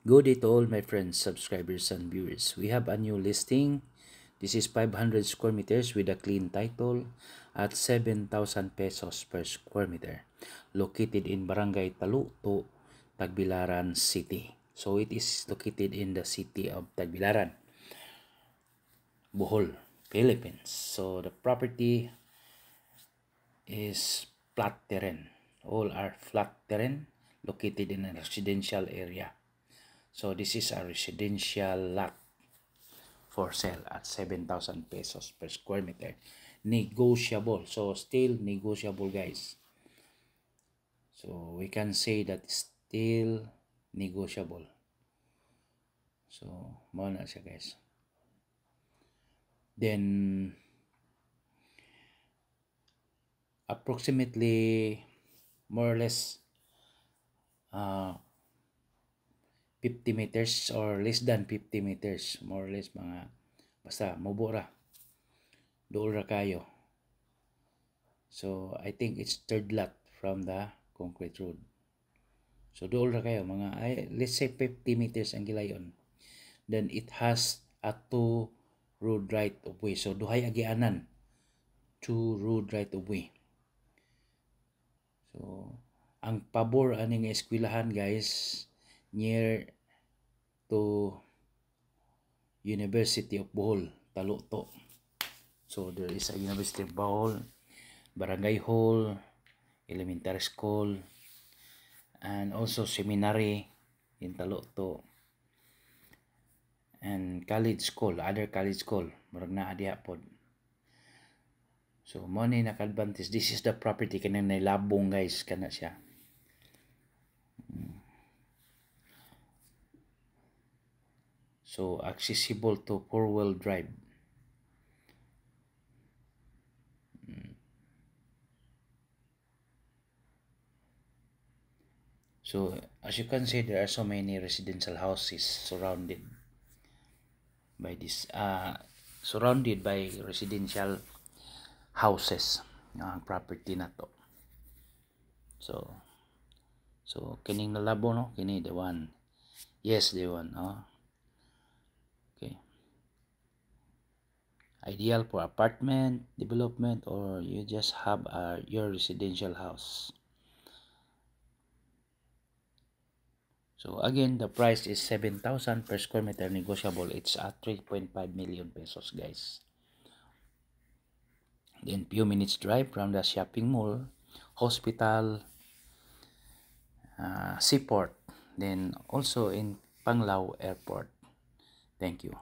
Good day to all my friends, subscribers, and viewers. We have a new listing. This is 500 square meters with a clean title at 7,000 pesos per square meter. Located in Barangay Taluto, Tagbilaran City. So it is located in the city of Tagbilaran, Bohol, Philippines. So the property is flat terrain. All are flat terrain located in a residential area. So this is a residential lot for sale at 7,000 pesos per square meter. Negotiable. So still negotiable, guys. So we can say that still negotiable. So mo na siya, guys. Then approximately more or less 50 meters or less than 50 meters, more or less, mga basta mubura dool ra kayo. So I think it's third lot from the concrete road. So dool ra kayo mga let's say 50 meters ang gilayon. Then it has a 2 road right of way. So duhay agianan 2 road right of way. So ang pabor aning eskwelahan, guys, near to University of Bohol, Taluto. So there is a University of Bohol, Barangay Hall, Elementary School, and also seminary in Taluto, and college school, other college school, murag naa diha pod. So mo ni naka-advantage. This is the property kanang nailabong, guys, kana siya. So accessible to 4-wheel drive. So as you can see, there are so many residential houses surrounded by this surrounded by residential houses ang property na to. So kining nalabo, no, kini the one. Yes, the one. Okay, ideal for apartment development, or you just have your residential house. So again, the price is 7,000 per square meter, negotiable. It's at 3.5 million pesos, guys. Then few minutes drive from the shopping mall, hospital, seaport, then also in Panglao Airport. Thank you.